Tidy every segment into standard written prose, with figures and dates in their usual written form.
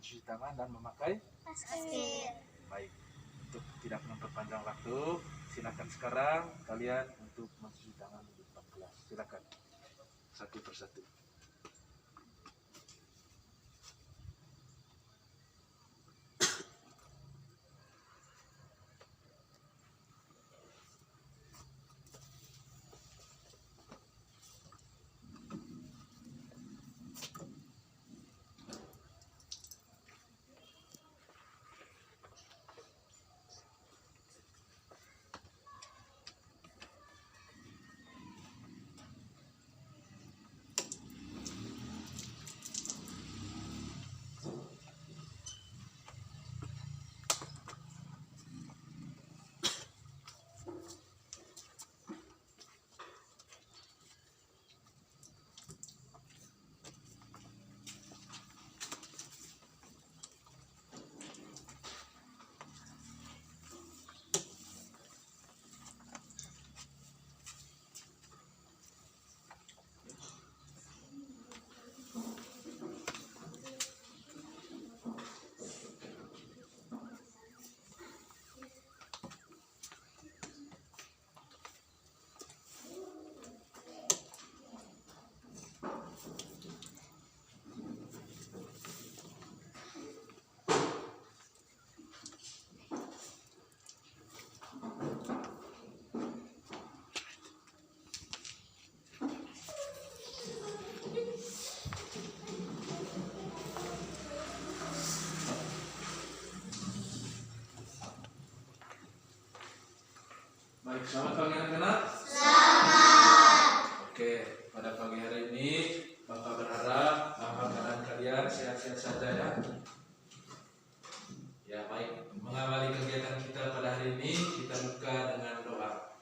mencuci tangan dan memakai masker. baik. Untuk tidak memperpanjang waktu, silakan sekarang kalian untuk mencuci tangan di depan kelas. Silakan satu persatu. Baik, selamat pagi anak-anak. Selamat. Oke, pada pagi hari ini Bapak berharap keadaan kalian sehat-sehat saja ya. Ya baik, mengawali kegiatan kita pada hari ini kita buka dengan doa.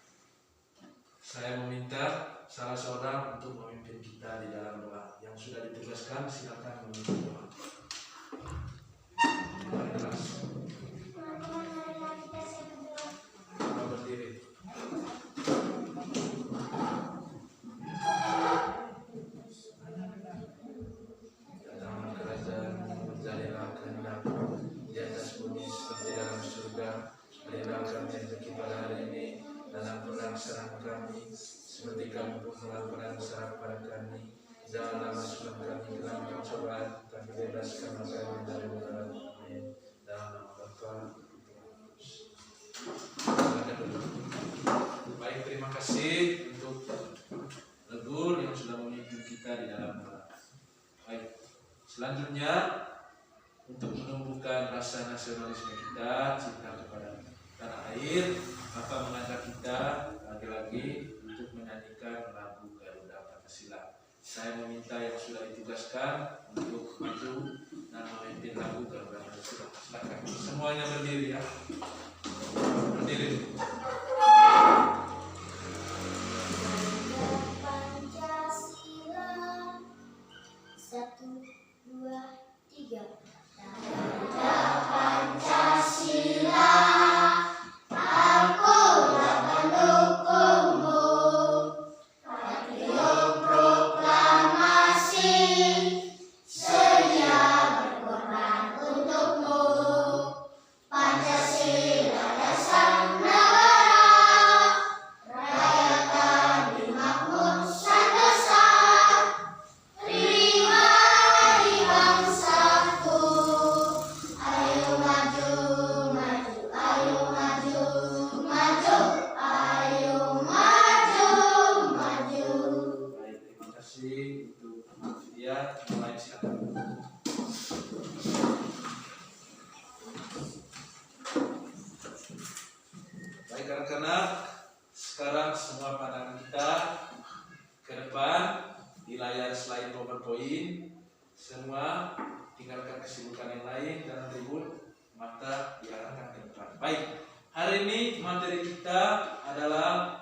Saya meminta salah seorang untuk memimpin kita di dalam doa. Yang sudah ditugaskan silakan memimpin doa. Mari kelas. Bapak berdiri. Datanglah kerajaan, berjadilah kehendakmu di atas bumi seperti dalam surga. Berilah kami rezeki pada hari ini dan ampunilah kesalahan kami seperti kami pun mengampuni kesalahan pada kami. Janganlah masukkan kami ke dalam pencobaan, tapi bebaskan kami dari mudarat. Amin. Dalam nama Bapa. Silakan duduk. Baik, terima kasih untuk Legul yang sudah memimpin kita di dalam doa. Baik, selanjutnya untuk menumbuhkan rasa nasionalisme kita, cinta kepada tanah air, Bapak mengajak kita lagi-lagi untuk menyanyikan lagu Garuda Pancasila. Saya meminta yang sudah ditugaskan untuk maju dan memimpin lagu Garuda Pancasila. Silakan semuanya berdiri ya. Berdiri. Pancasila, 1, 2, 3. Garuda Pancasila, akulah pendukungmu. Patriot proklamasi, sedia berkorban untukmu. Pancasila dasar negara, rayakan di makmur santosa. Pribadi bangsaku, ayo maju, maju, ayo maju, maju, ayo maju, maju. Baik, terima kasih untuk dia. Mulai silakan. Baik anak-anak, sekarang semua pandangan kita ke depan di layar slide PowerPoint. Semua tinggalkan kesibukan yang lain, jangan ribut, mata diarahkan ke depan. Baik, hari ini materi kita adalah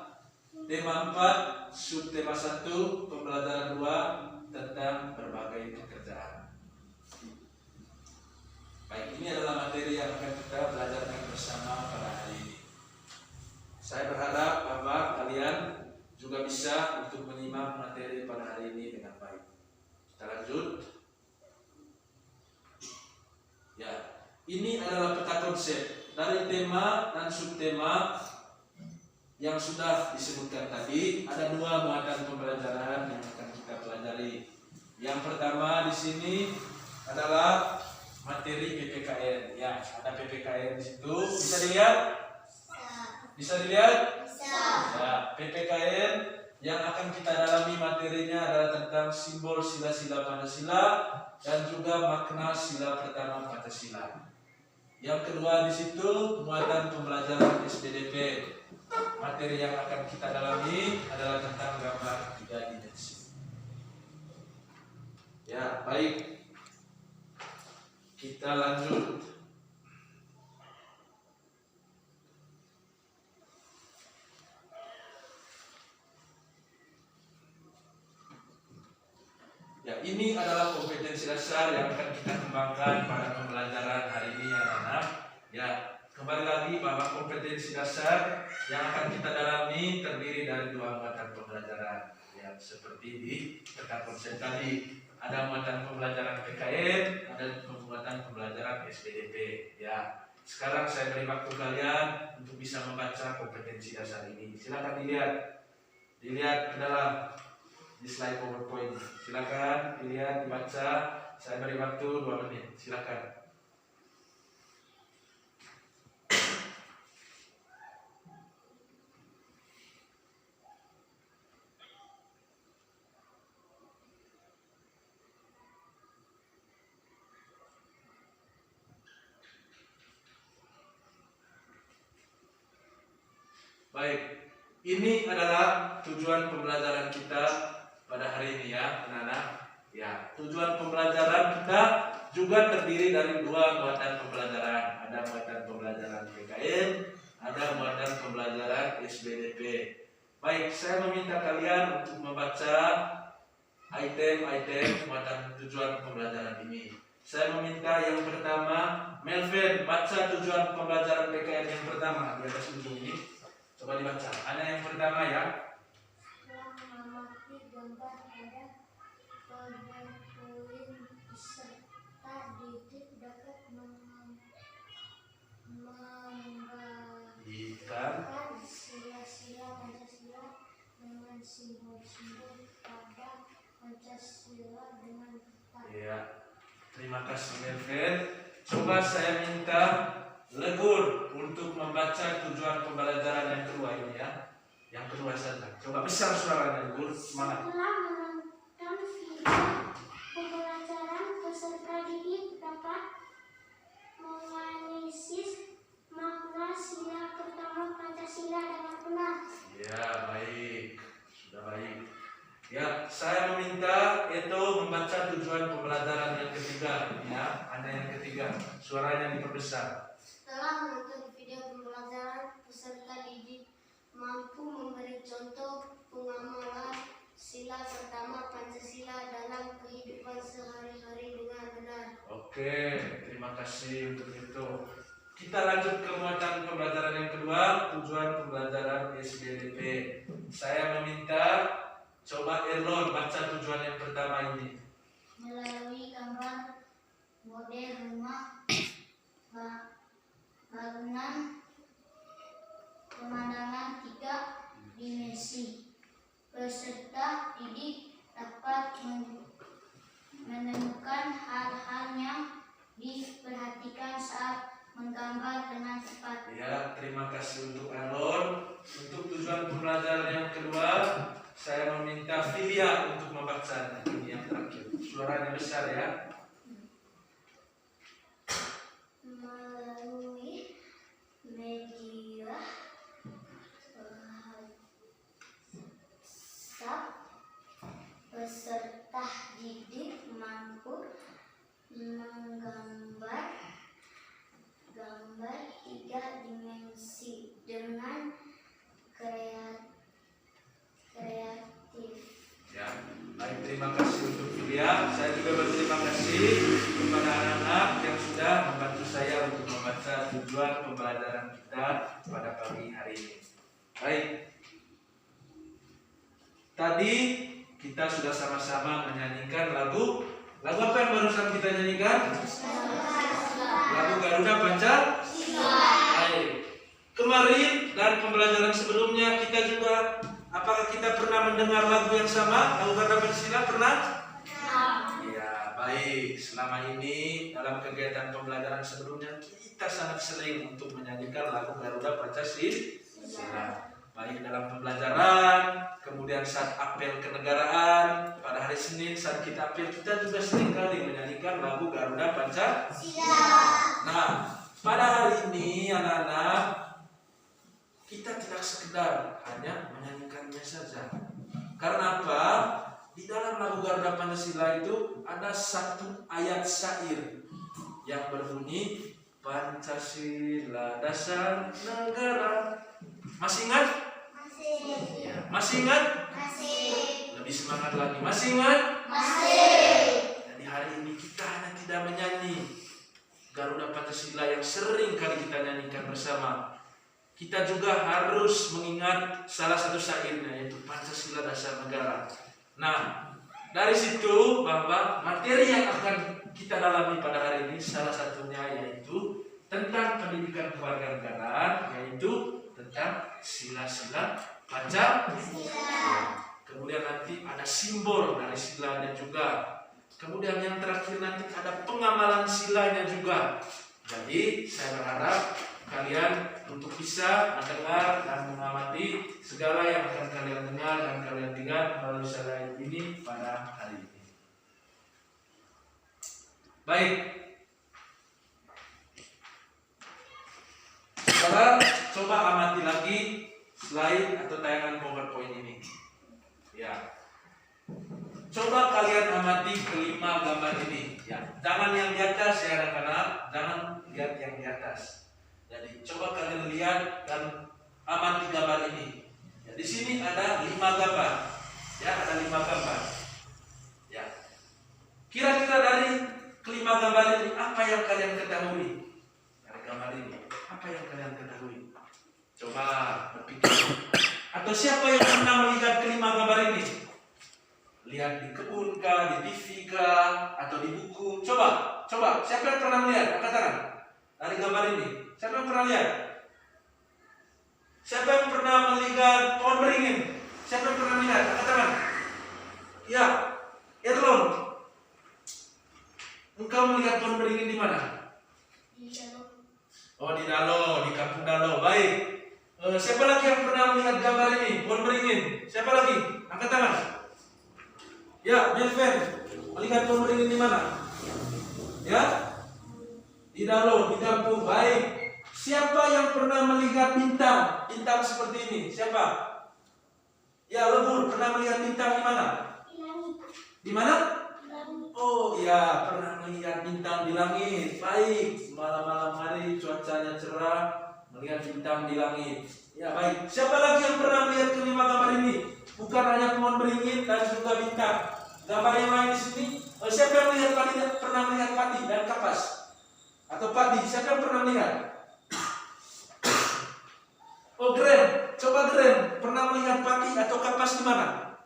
tema 4, subtema 1, pembelajaran 2 tentang berbagai pekerjaan. Baik, ini adalah materi yang akan kita belajarkan bersama pada hari ini. Saya berharap bahwa kalian juga bisa untuk menyimak materi pada hari ini dengan baik. Kita lanjut. Ini adalah peta konsep dari tema dan subtema yang sudah disebutkan tadi. Ada dua muatan pembelajaran yang akan kita pelajari. Yang pertama di sini adalah materi PPKN. Ya, ada PPKN di situ. Bisa dilihat? Bisa dilihat? Ya, PPKN yang akan kita dalami materinya adalah tentang simbol sila-sila Pancasila dan juga makna sila pertama Pancasila. Yang kedua di situ muatan pembelajaran SBDP. Materi yang akan kita dalami adalah tentang gambar 3 dimensi. Ya, baik. Kita lanjut. Ya, ini adalah kompetensi dasar yang akan kita kembangkan pada pembelajaran hari ini ya anak. Ya, kembali lagi bahwa kompetensi dasar yang akan kita dalami terdiri dari dua muatan pembelajaran. Ya, seperti di peta konsep tadi, ada muatan pembelajaran PKN, ada muatan pembelajaran SBDP. Ya, sekarang saya beri waktu kalian untuk bisa membaca kompetensi dasar ini. Silakan dilihat ke dalam di slide PowerPoint. Silakan dilihat, dibaca. Saya beri waktu 2 menit. Silakan. Baik, ini adalah tujuan pembelajaran kita pada hari ini ya, anak-anak. Ya, tujuan pembelajaran kita juga terdiri dari dua muatan pembelajaran. Ada muatan pembelajaran PKN, ada muatan pembelajaran SBDP. Baik, saya meminta kalian untuk membaca item-item muatan tujuan pembelajaran ini. Saya meminta yang pertama, Melvin, baca tujuan pembelajaran PKN yang pertama di atas ujung ini. Coba dibaca. Ada yang pertama ya. Setelah mengamati gambar pada PowerPoint peserta didik dapat menggambarkan sila-sila Pancasila dengan simbol-simbol pada Pancasila dengan tepat. Ya, terima kasih Melvin. Coba saya minta Legur untuk membaca tujuan pembelajaran yang kedua ini ya. Yang kedua saja. Coba besar suaranya Legur, semangat. Setelah menonton video pembelajaran, peserta didik dapat menganalisis makna sila pertama Pancasila dengan benar. Ya, baik. Sudah baik. Ya, saya meminta itu membaca tujuan pembelajaran yang ketiga ya. Ada yang ketiga. Suaranya diperbesar. Setelah menonton video pembelajaran, peserta didik mampu memberi contoh pengamalan sila pertama Pancasila dalam kehidupan sehari-hari dengan benar. Oke, terima kasih untuk itu. Kita lanjut ke muatan pembelajaran yang kedua, tujuan pembelajaran SBDP. Saya meminta coba Erlon baca tujuan yang pertama ini. Melalui gambar model rumah, bangunan, pemandangan 3 dimensi, peserta didik dapat menemukan hal-hal yang diperhatikan saat menggambar dengan tepat. Ya, terima kasih untuk Erlon. Untuk tujuan pembelajaran yang kedua, saya meminta Filia untuk membaca ini yang terakhir. Suaranya besar ya. Melalui media peserta didik mampu menggambar 3 dimensi dengan kreatif. Ya, baik, terima kasih untuk Filia. Saya juga berterima kasih kepada anak-anak yang sudah membantu saya untuk membaca tujuan pembelajaran kita pada pagi hari ini. Baik, tadi kita sudah sama-sama menyanyikan lagu apa yang barusan kita nyanyikan? Lagu Garuda Pancasila. Baik. Kemarin dan pembelajaran sebelumnya kita juga, apakah kita pernah mendengar lagu yang sama, lagu Garuda Pancasila? Pernah? Ya, baik. Selama ini dalam kegiatan pembelajaran sebelumnya kita sangat sering untuk menyanyikan lagu Garuda Pancasila. Baik dalam pembelajaran, kemudian saat apel kenegaraan, pada hari Senin saat kita apel, kita juga sering kali menyanyikan lagu Garuda Pancasila. Nah, pada hari ini anak-anak, kita tidak sekedar hanya menyanyikannya saja. Karena apa? Di dalam lagu Garuda Pancasila itu ada satu ayat syair yang berbunyi Pancasila dasar negara. Masih ingat? Masih. Ya. Masih ingat? Masih. Lebih semangat lagi. Masih ingat? Masih. Jadi hari ini kita hanya tidak menyanyi Garuda Pancasila yang sering kali kita nyanyikan bersama. Kita juga harus mengingat salah satu syairnya, yaitu Pancasila dasar negara. Nah, dari situ bahwa materi yang akan kita dalami pada hari ini salah satunya yaitu tentang pendidikan kewarganegaraan, yaitu tentang sila-sila Pancasila. Kemudian nanti ada simbol dari silanya juga. Kemudian yang terakhir nanti ada pengamalan silanya juga. Jadi saya berharap kalian untuk bisa mendengar dan mengamati segala yang akan kalian dengar dan kalian lihat melalui slide ini pada hari ini. Baik. Saudara, coba amati lagi slide atau tayangan PowerPoint ini. Ya. Coba kalian amati kelima gambar ini. Ya. Jangan yang di atas ya anak-anak, jangan lihat yang di atas. Jadi coba kalian lihat dan amati gambar ini. Ya, di sini ada 5 gambar. Ya, ada 5 gambar. Ya. Kira-kira dari kelima gambar ini apa yang kalian ketahui? Dari gambar ini, apa yang kalian ketahui? Coba berpikir. Atau siapa yang pernah melihat kelima gambar ini? Lihat di kebun kah, di TV kah, atau di buku? Coba. Siapa yang pernah melihat? Angkat tangan. Dari gambar ini, siapa yang pernah lihat? Siapa yang pernah melihat pohon beringin? Siapa yang pernah melihat? Angkat tangan. Ya, Erlon. Engkau melihat pohon beringin di mana? Di Dalo. Oh, di Dalo, di Kampung Dalo. Baik. Siapa lagi yang pernah melihat gambar ini? Pohon beringin. Siapa lagi? Angkat tangan. Ya, Melvin. Melihat pohon beringin di mana? Ya? Di Dalo, di kampung. Baik. Siapa yang pernah melihat bintang? Bintang seperti ini. Siapa? Ya, Lebur. Pernah melihat bintang di mana? Di langit. Di mana? Di langit. Oh ya, pernah melihat bintang di langit. Baik, malam-malam hari cuacanya cerah, melihat bintang di langit. Ya baik, siapa lagi yang pernah melihat kelima gambar ini? Bukan hanya pohon beringin dan juga bintang. Gambar yang lain di sini, siapa yang melihat pernah melihat padi dan kapas? Atau padi, siapa yang pernah melihat? Oh Gren, coba Gren, pernah melihat padi atau kapas di mana?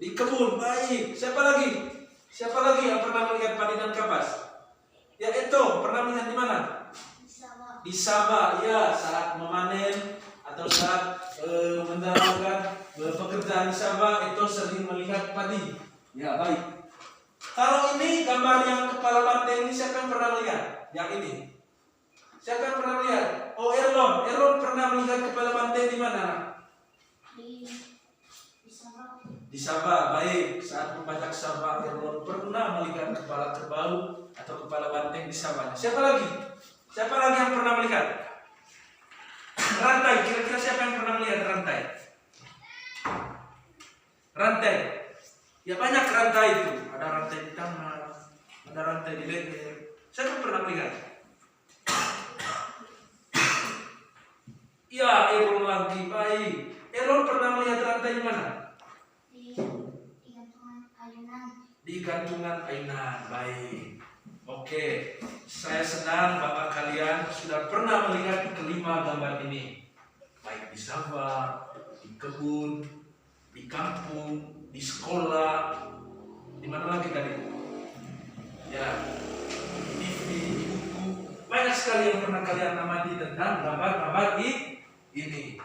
Di kebun, baik. Siapa lagi? Siapa lagi yang pernah melihat padi dan kapas? Ya itu, pernah melihat di mana? Di sawah. Di Sabah, ya saat memanen atau saat menjalankan pekerjaan di Sabah itu sering melihat padi. Ya baik. Kalau ini gambar yang kepala banteng ini siapa yang pernah melihat? Yang ini. Siapa yang pernah melihat? Oh Erlon pernah melihat kepala banteng di mana? Di sawah. Di Sabah, baik. Saat membajak Sabah, Erlon pernah melihat kepala kerbau atau kepala banteng di Sabah. Siapa lagi? Siapa lagi yang pernah melihat? Rantai, kira-kira siapa yang pernah melihat rantai? Rantai. Ya banyak rantai itu. Ada rantai di tangan, ada rantai di leher. Siapa yang pernah melihat? Ya, Erlon lagi, baik. Erlon pernah melihat rantai di mana? Di gantungan ayunan. Di gantungan ayunan, baik. Oke, saya senang Bapak kalian sudah pernah melihat kelima gambar ini. Baik di sawah, di kebun, di kampung, di sekolah, di mana lagi tadi? Ya, di TV, di buku. banyak sekali yang pernah kalian amati tentang gambar-gambar ini.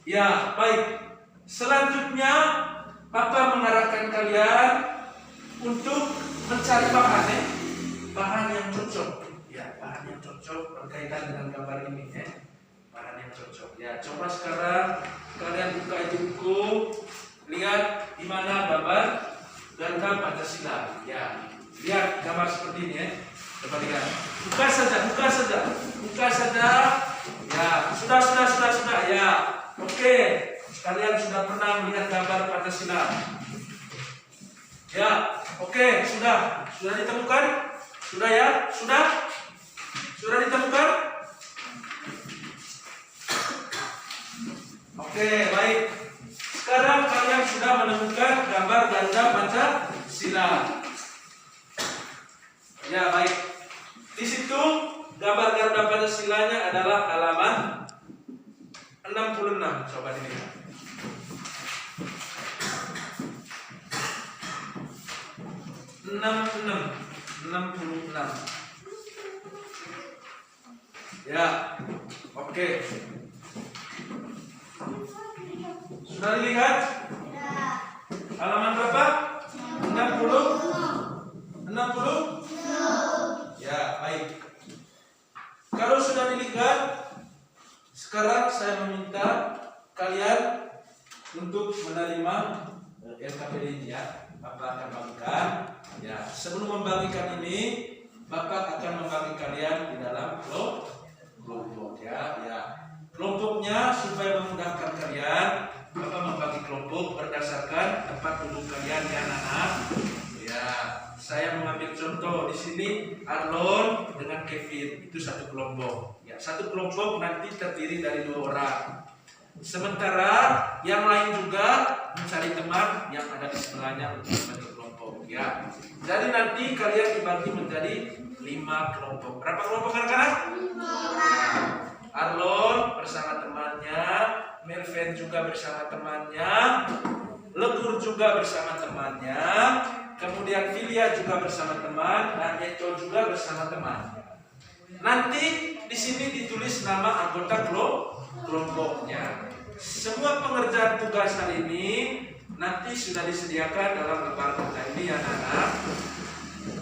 Ya, baik. Selanjutnya, Papa mengarahkan kalian untuk mencari bahan yang cocok. Ya, bahan yang cocok berkaitan dengan gambar ini. Bahan yang cocok. Ya, coba sekarang kalian buka itu buku, lihat di mana gambar Garuda Pancasila. Ya, lihat gambar seperti ini. Coba lihat. Buka saja. Ya, sudah. Ya, oke. Kalian sudah pernah melihat gambar Pancasila. Ya, oke, sudah ditemukan? Sudah ya? Sudah ditemukan? Oke, baik. Sekarang kalian sudah menemukan gambar Garuda Pancasila. Ya, baik. Di situ gambar Garuda Pancasilanya adalah halaman 66. Coba dilihat. 66. Ya, oke. Sudah dilihat? Halaman berapa? 60? Ya, baik. Kalau sudah dilihat, sekarang saya meminta kalian untuk menerima LKPD ini ya. Bapak akan bagikan. Ya, sebelum membagikan ini, Bapak akan membagi kalian di dalam kelompok ya. Kelompoknya supaya memudahkan kalian, Bapak membagi kelompok berdasarkan tempat duduk kalian ya anak-anak. Ya, saya mengambil contoh di sini Arlon dengan Kevin itu satu kelompok. Ya, satu kelompok nanti terdiri dari 2 orang. Sementara yang lain juga mencari teman yang ada di sebelahnya untuk membentuk kelompok. Ya, jadi nanti kalian dibagi menjadi 5 kelompok. Berapa kelompok anak-anak? 5. Arlon bersama temannya, Melvin juga bersama temannya, Legur juga bersama temannya, kemudian Filia juga bersama teman, dan Eto juga bersama temannya. Nanti di sini ditulis nama anggota kelompoknya. Semua pengerjaan tugas hari ini nanti sudah disediakan dalam lembar kerja ini ya anak-anak.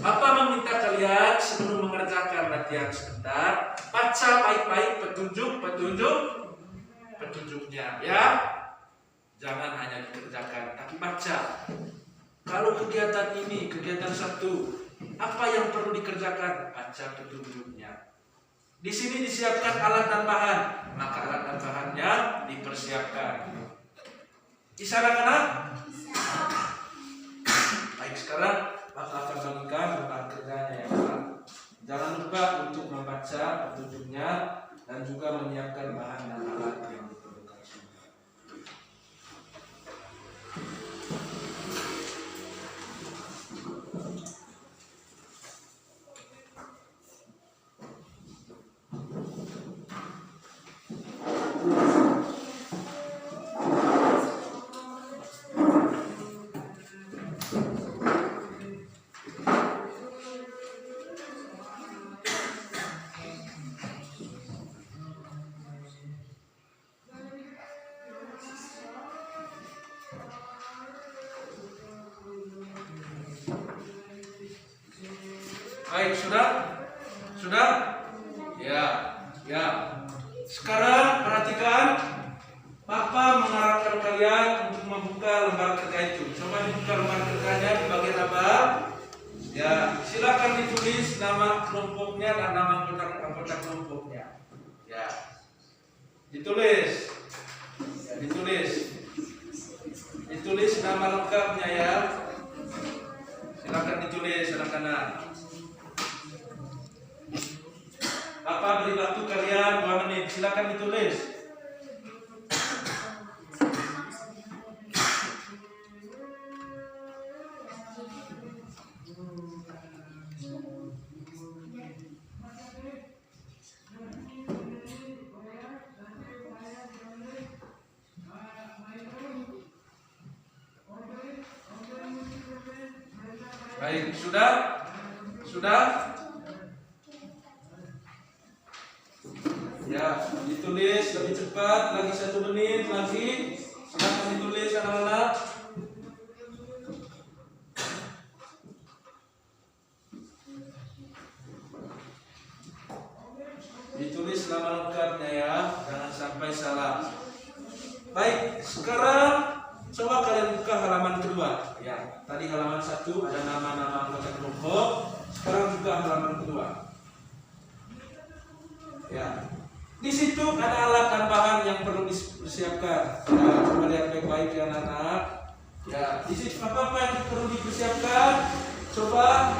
Bapak meminta kalian sebelum mengerjakan latihan sebentar, baca baik-baik petunjuknya ya. Jangan hanya dikerjakan, tapi baca. Kalau kegiatan ini, kegiatan 1, apa yang perlu dikerjakan? Baca petunjuknya. Di sini disiapkan alat dan bahan, maka alat dan bahannya dipersiapkan. Bisa anak-anak? Baik, sekarang Bapak akan bagikan lembar kerjanya ya Pak. Jangan lupa untuk membaca petunjuknya dan juga menyiapkan bahan dan alat yang diperlukan. Baik, sudah? Ya. Sekarang perhatikan, Papa mengarahkan kalian untuk membuka lembar kerja itu. Coba dibuka lembar kerjanya di bagian apa? Ya, silakan ditulis nama kelompoknya dan nama anggota kelompoknya. Ya, ditulis. Ditulis nama lengkapnya ya. Silakan ditulis anak-anak. Bapak beri waktu kalian 2 menit. Silakan ditulis. Baik, sudah? Ya, ditulis lebih cepat, lagi 1 menit lagi. Silakan ditulis anak-anak. Ditulis nama lengkapnya ya, jangan sampai salah. Baik, sekarang coba kalian buka halaman kedua. Ya, tadi halaman 1 ada nama-nama anggota kelompok. Sekarang buka halaman kedua. Ya, di situ ada alat dan bahan yang perlu dipersiapkan. Ya, coba lihat baik-baik ya anak-anak. Ya, di situ apa yang perlu dipersiapkan? Coba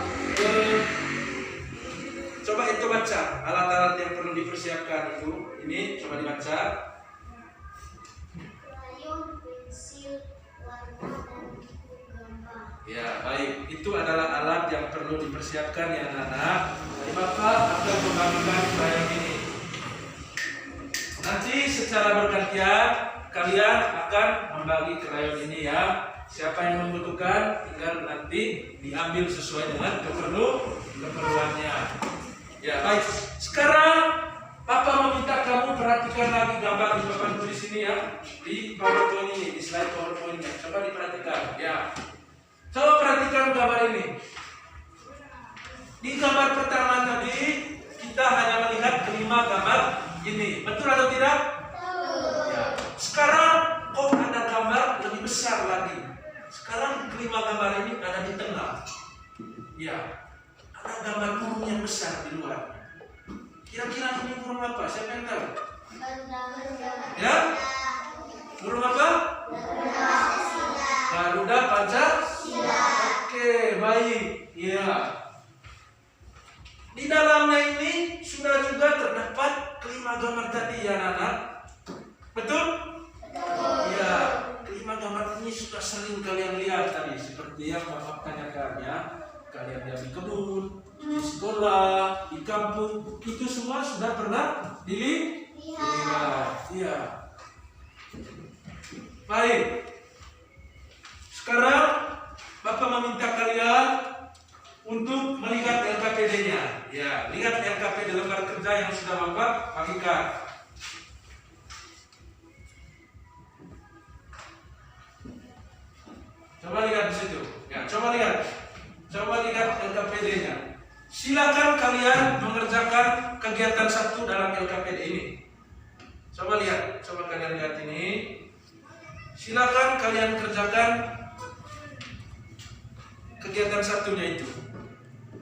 itu baca alat-alat yang perlu dipersiapkan itu. Ini coba dibaca. Crayon, pensil, warna, dan buku gambar. Ya, baik. Itu adalah alat yang perlu dipersiapkan ya anak-anak. Jadi Bapak akan membagikan krayon ini. Nanti secara bergantian kalian akan membagi krayon ini ya. Siapa yang membutuhkan tinggal nanti diambil sesuai dengan keperluannya. Ya, baik. Sekarang Bapak meminta kamu perhatikan lagi gambar di papan tulis ini ya. Di PowerPoint ini, di slide PowerPoint-nya. Coba diperhatikan ya. Coba perhatikan gambar ini. Di gambar pertama tadi kita hanya melihat 5 gambar ini. Betul atau tidak? Ya. Sekarang kok ada gambar lebih besar lagi. Sekarang 5 gambar ini ada di tengah. Ya. Ada gambar burung yang besar di luar. Kira-kira ini burung apa? Siapa yang tahu? Ya? Burung apa? Garuda Pancasila. Oke, baik. Ya. Di dalamnya ini sudah juga terdapat 5 gambar tadi ya anak-anak. Betul? Ya, 5 gambar ini sudah sering kalian lihat tadi. Seperti yang Bapak tanyakan ya. Kalian lihat di kebun, di sekolah, di kampung, itu semua sudah pernah dilihat. Iya. Baik. Sekarang Bapak meminta kalian untuk melihat LKPD-nya. Ya, lihat LKPD lembar kerja yang sudah Bapak bagikan. Coba lihat di situ. Ya, coba lihat LKPD-nya. Silakan kalian mengerjakan kegiatan 1 dalam LKPD ini. Coba kalian lihat ini. Silakan kalian kerjakan kegiatan 1-nya itu.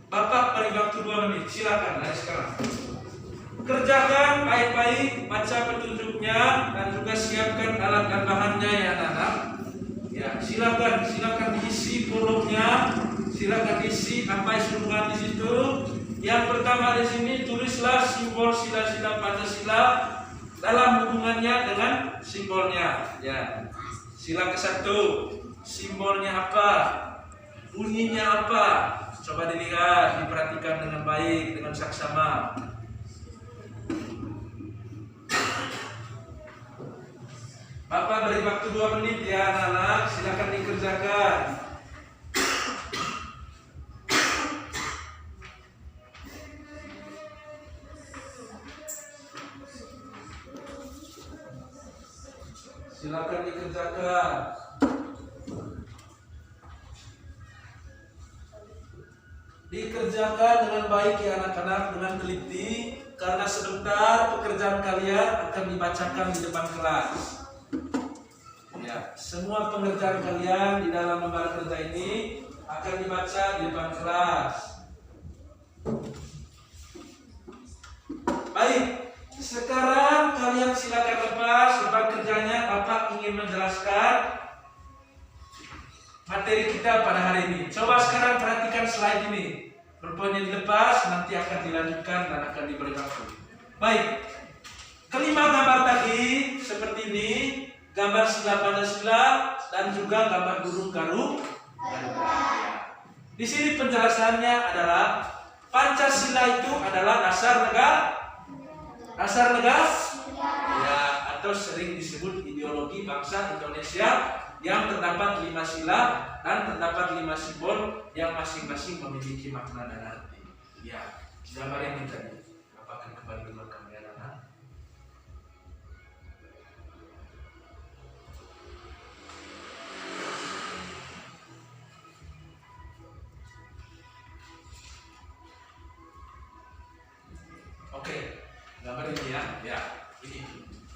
Bapak beri waktu 2 menit. Silakan, mulai sekarang. Kerjakan baik-baik, baca petunjuknya dan juga siapkan alat dan bahannya ya anak-anak. Ya, silakan diisi kolomnya. Silakan isi apa yang di situ. Yang pertama di sini tulislah simbol sila-sila Pancasila dalam hubungannya dengan simbolnya. Ya. Sila ke-1, simbolnya apa? Bunyinya apa? Coba dilihat, diperhatikan dengan baik, dengan saksama. Bapak beri waktu 2 menit ya anak-anak, silakan dikerjakan. Silakan dikerjakan. Dikerjakan dengan baik ya anak-anak, dengan teliti, karena sebentar pekerjaan kalian akan dibacakan di depan kelas. Ya, semua pengerjaan kalian di dalam lembar kerja ini akan dibaca di depan kelas. Baik. Sekarang kalian silakan lepas lembar kerjanya. Bapak ingin menjelaskan materi kita pada hari ini. Coba sekarang perhatikan slide ini. PowerPoint-nya dilepas, nanti akan dilanjutkan dan akan diberi waktu. Baik. Kelima gambar tadi seperti ini, gambar sila Pancasila dan juga gambar burung garuda. Di sini penjelasannya adalah Pancasila itu adalah dasar negara ya, atau sering disebut ideologi bangsa Indonesia yang terdapat 5 sila dan terdapat 5 simbol yang masing-masing memiliki makna dan arti. Ya, gambar ini tadi. Apakah kembali ke kamera? gambar ini ya. Ya,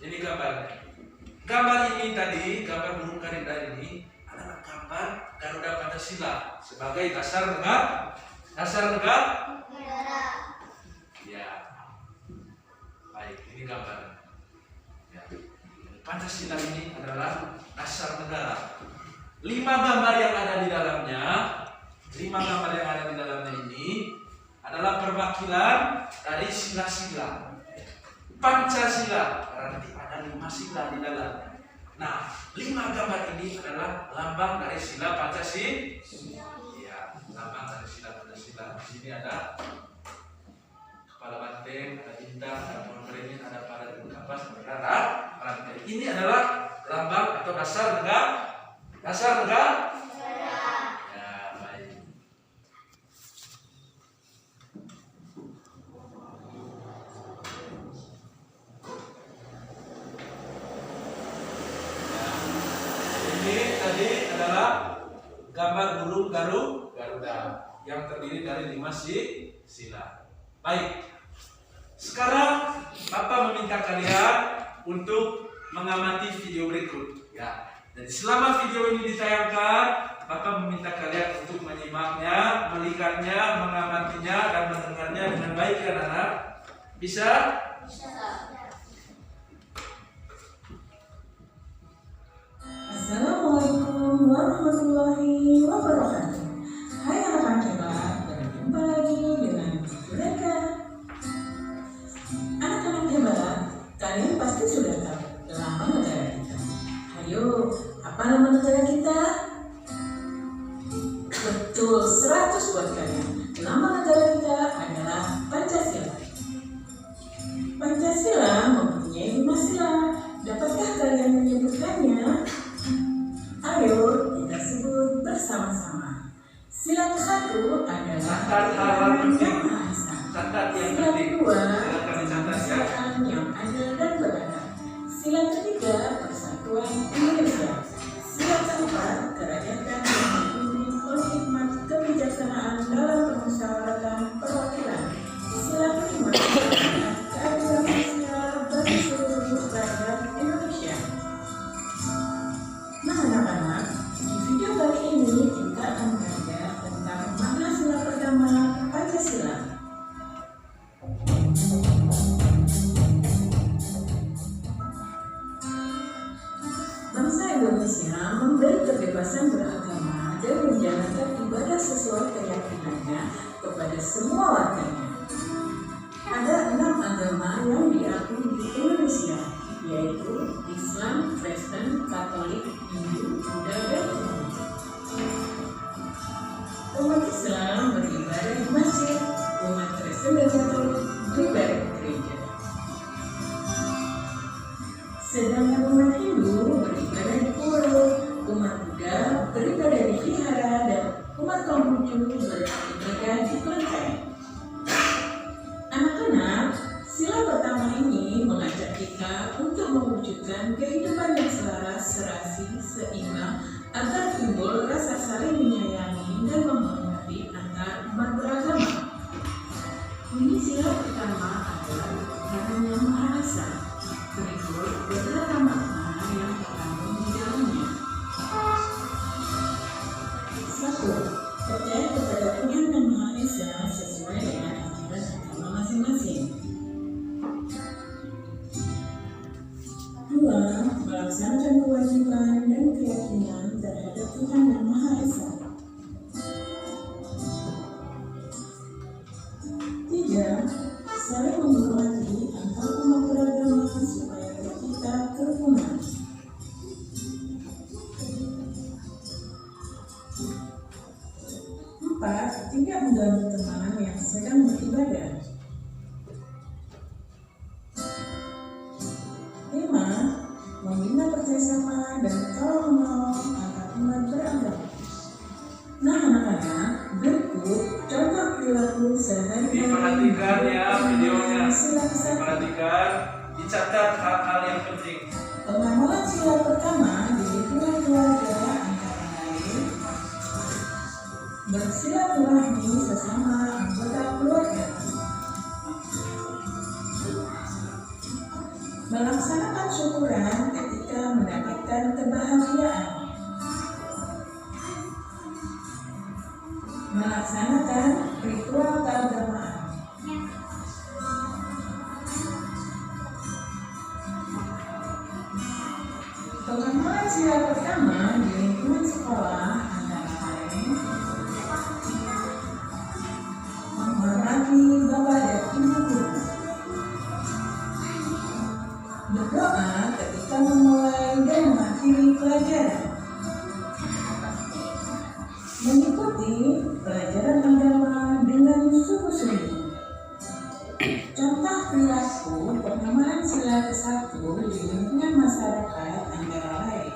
ini gambarnya. Gambar ini tadi, gambar burung karindra ini adalah gambar Garuda Pancasila sebagai dasar negara. Ya, baik, ini gambarnya. Ya. Pancasila ini adalah dasar negara. 5 gambar yang ada di dalamnya, ini adalah perwakilan dari sila-sila. Pancasila berarti ada 5 sila di dalamnya. Nah, 5 gambar ini adalah lambang dari sila Pancasila. Ya, lambang dari sila Pancasila. Di sini ada kepala banteng, ada bintang, ada pohon beringin, ada pada kapas, ada rantai. Ini adalah lambang atau dasar negara. Ya, baik. Ini tadi adalah gambar burung Garuda yang terdiri dari 5 sila. Baik. Sekarang Bapak meminta kalian untuk mengamati video berikut. Ya. Dan selama video ini ditayangkan, Bapak meminta kalian untuk menyimaknya, melihatnya, mengamatinya, dan mendengarnya dengan baik ya anak-anak. Bisa? Assalamualaikum warahmatullahi wabarakatuh. Hai anak-anak hebat, berjumpa lagi dengan mereka. Anak-anak hebat, kalian pasti sudah tahu nama negara kita. Ayo, apa nama negara kita? Betul, 100 buat kalian. Nama negara kita adalah Pancasila. Pancasila mempunyai 5 sila. Dapatkah kalian menyebutkannya? Ayo kita sebut bersama-sama. Sila ke-1 adalah Catat yang Sila penting. kedua Silakan dicatat ya. Kebangsaan yang adil dan beradab. Sila ketiga persatuan Indonesia. Sila keempat kerakyatan yang dipimpin oleh hikmat kebijaksanaan dalam permusyawaratan perwakilan. Sila kelima keadilan sosial bagi seluruh rakyat Indonesia. Nah anak-anak, di video kali ini kita akan belajar tentang makna sila pertama Pancasila. Bangsa Indonesia memberi kebebasan beragama dan menjalankan ibadah sesuai keyakinannya kepada semua warganya. Ada 6 agama yang diakui di Indonesia, yaitu Islam, Kristen, Katolik, Hindu, Buddha, dan Buddha. Umat Islam beribadah di masjid, umat Kristen dan Katolik beribadah di gereja. Sedangkan umat Hindu beribadah di pura, umat Buddha beribadah di vihara, dan umat Konghucu beribadah di kelenteng. Anak-anak, sila pertama ini mengajak kita untuk mewujudkan kehidupan yang selaras, serasi, seimbang, agar timbul rasa saling menyayangi dan menghormati antar umat beragama. Ini sila pertama adalah Tuhan Yang Maha Esa. Berikut beberapa makna yang terkandung di dalamnya. 1. Percaya kepada Tuhan Yang Maha Esa sesuai dengan ajaran agama masing-masing. 2. Melaksanakan kewajiban dan keyakinan terhadap Tuhan Yang Maha Esa. 3. Saling menghormati antar umat beragama supaya kita kerukunan. 4. Tidak mengganggu teman yang sedang beribadah. 5. Membina kerjasama dan tolong-menolong antar umat beragama. Nah anak-anak, berikut contoh perilaku sehari-hari. Diperhatikan ya videonya. Sila ke-1. Diperhatikan, dicatat hal-hal yang penting. Pengamalan sila pertama di lingkungan keluarga antara lain bersilaturahmi sesama anggota keluarga, Melaksanakan syukuran ketika mendapatkan kebahagiaan. Melaksanakan ritual keagamaan. Pengamalan sila pertama di lingkungan sekolah antara lain menghormati bapak dan ibu guru, berdoa ketika memulai dan mengakhiri pelajaran, mengikuti pelajaran agama dengan sungguh-sungguh. Contoh perilaku pengamalan sila ke-1 di lingkungan masyarakat antara lain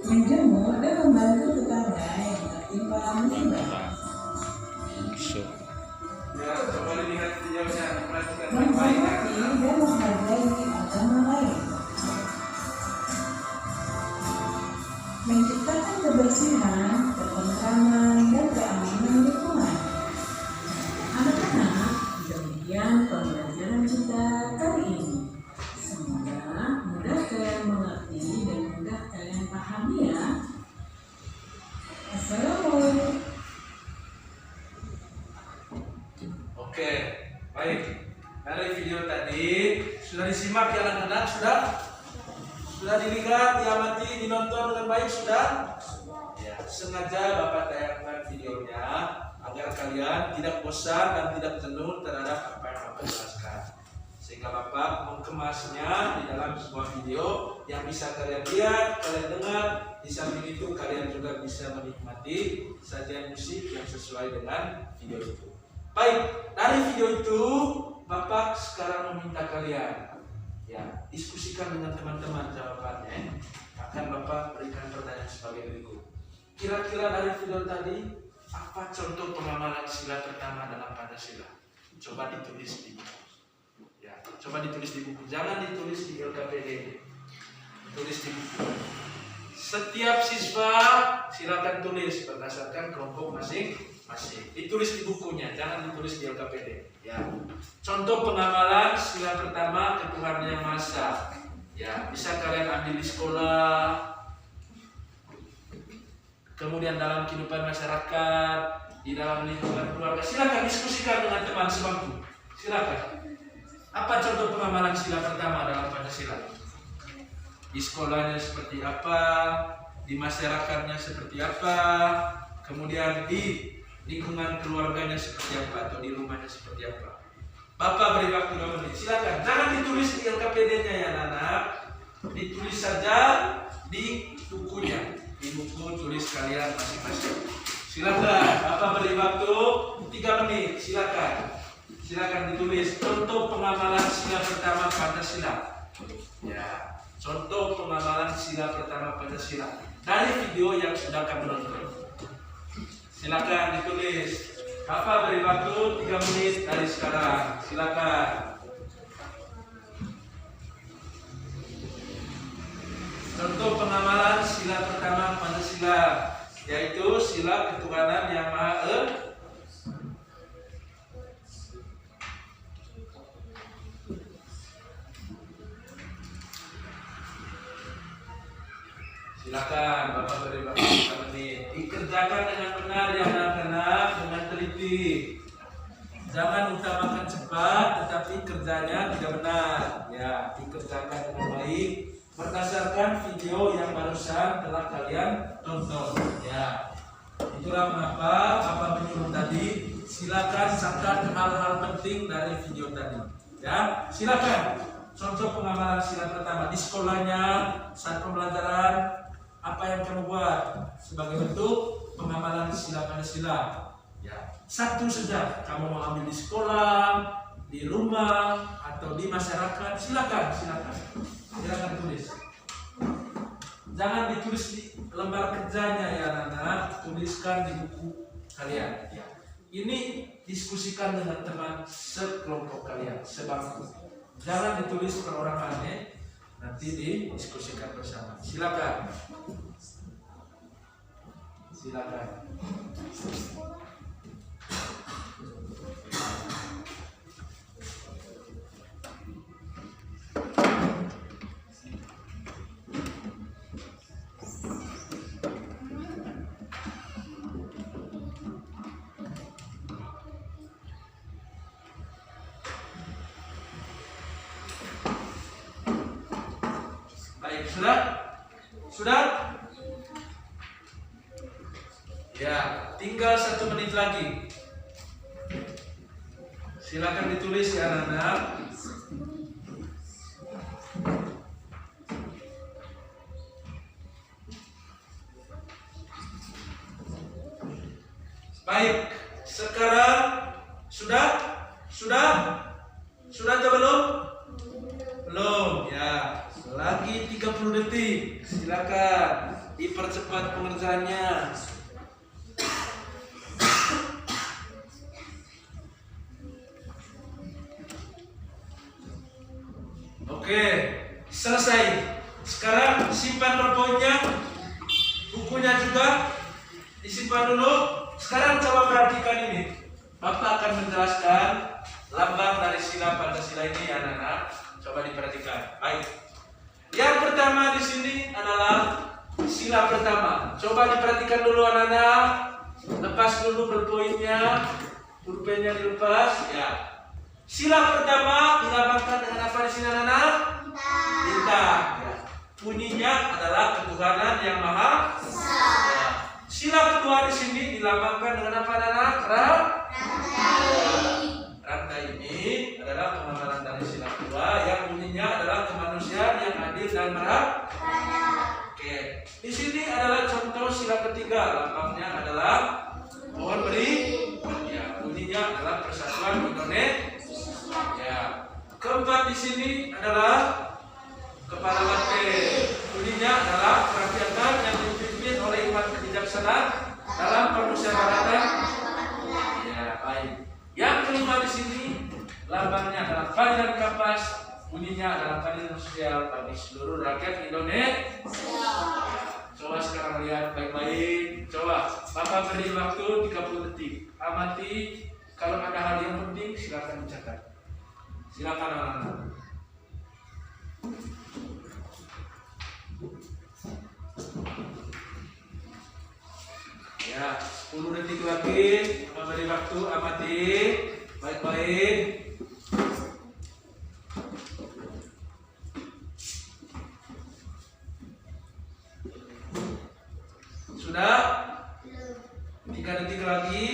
menjemur dan membantu tetangga yang tertimpa musibah, Ya, coba dilihat videonya, diperhatikan baik-baik. menghormati dan menghargai agama lain, menciptakan kebersihan, ketentraman, dan keamanan lingkungan. Anak-anak, demikian pembelajaran kita kali ini. Semoga mudah kalian mengerti dan mudah kalian pahami ya. Assalamualaikum. Oke, baik. Dari video tadi sudah disimak ya anak-anak, sudah dilihat, diamati, dinonton dengan baik sudah? Ya, sengaja Bapak tayangkan videonya agar kalian tidak bosan dan tidak jenuh terhadap apa yang Bapak jelaskan. Sehingga Bapak mengemasnya di dalam sebuah video yang bisa kalian lihat, kalian dengar. Di samping itu kalian juga bisa menikmati sajian musik yang sesuai dengan video itu. Baik, dari video itu Bapak sekarang meminta kalian ya diskusikan dengan teman-teman jawabannya. Akan Bapak berikan pertanyaan sebagai berikut. Kira-kira dari video tadi apa contoh pengamalan sila pertama dalam Pancasila? Coba ditulis di buku. Ya, coba ditulis di buku. Jangan ditulis di LKPD. Tulis di buku. Setiap siswa silakan tulis berdasarkan kelompok masing-masing. Ditulis di bukunya, jangan ditulis di LKPD. Ya. Contoh pengamalan sila pertama Ketuhanan Yang Maha Esa. Ya, bisa kalian ambil di sekolah. Kemudian dalam kehidupan masyarakat, di dalam lingkungan keluarga. Silakan diskusikan dengan teman sebangku. Silakan. Apa contoh pengamalan sila pertama dalam Pancasila? Di sekolahnya seperti apa, di masyarakatnya seperti apa, kemudian di lingkungan keluarganya seperti apa, atau di rumahnya seperti apa. Bapak beri waktu 2 menit, silakan. Jangan ditulis di LKPD-nya ya anak, ditulis saja di bukunya. Di buku tulis kalian masing-masing. Silakan, Bapak beri waktu 3 menit, silakan. Silakan ditulis contoh pengamalan sila pertama Pancasila. Ya. Contoh pengamalan sila pertama Pancasila dari video yang sudah kamu nonton. Silakan ditulis. Bapak beri waktu 3 menit dari sekarang. Silakan. Contoh pengamalan sila pertama Pancasila, yaitu sila Ketuhanan Yang Maha Esa. Silakan Bapak beri waktu 3 menit. Dikerjakan dengan benar ya anak-anak, dengan teliti. Jangan utamakan cepat, tetapi kerjanya tidak benar. Ya, dikerjakan dengan baik berdasarkan video yang barusan telah kalian tonton. Ya, itulah mengapa Bapak menyuruh tadi. Silakan catat hal-hal penting dari video tadi. Ya, silakan. Contoh pengamalan sila pertama di sekolahnya saat pembelajaran. Apa yang kamu buat sebagai bentuk pengamalan sila Pancasila? Ya, satu saja. Kamu mau ambil di sekolah, di rumah, atau di masyarakat, silakan. Silakan tulis. Jangan ditulis di lembar kerjanya ya anak-anak, tuliskan di buku kalian. Ya. Ini diskusikan dengan teman sekelompok kalian, sebangku. Jangan ditulis perorangannya. Nanti didiskusikan bersama. Silakan. Sudah? Sudah? Ya, tinggal 1 menit lagi. Silakan ditulis ya anak-anak. Baik, sekarang sudah atau belum? Belum, ya. Lagi 30 detik. Silakan dipercepat pengerjaannya. Oke, selesai. Sekarang simpan PowerPoint-nya, bukunya juga disimpan dulu. Sekarang coba perhatikan ini. Bapak akan menjelaskan lambang dari sila Pancasila ini ya anak-anak. Coba diperhatikan. Baik. Yang pertama di sini adalah sila pertama. Coba diperhatikan dulu anak-anak. Lepas dulu PowerPoint-nya. Pulpennya dilepas ya. Sila pertama dilambangkan dengan apa di sini anak-anak? Bintang. Ya. Bunyinya adalah ketuhanan yang maha esa. Ya. Sila kedua di sini dilambangkan dengan apa anak-anak? Rantai ini adalah pengamalan dari sila kedua yang bunyinya adalah kemanusiaan yang adil dan merata. Oke. Di sini adalah contoh sila ketiga, lambangnya adalah pohon beri. Ya, bunyinya adalah persatuan Indonesia. Ya. Keempat di sini adalah kepala banteng. Bunyinya adalah kerakyatan yang dipimpin oleh umat kebijaksanaan dalam permusyawaratan. Ya, baik. Yang kelima di sini lambangnya adalah Padilan Kapas. Bunyinya adalah keadilan sosial bagi seluruh rakyat Indonesia. Coba sekarang lihat baik-baik. Coba Bapak beri waktu 30 detik. Amati. Kalau ada hal yang penting silakan dicatat. Silakan anak-anak. Ya, 10 detik lagi. Memberi waktu, amati baik-baik. Sudah? 3 detik lagi.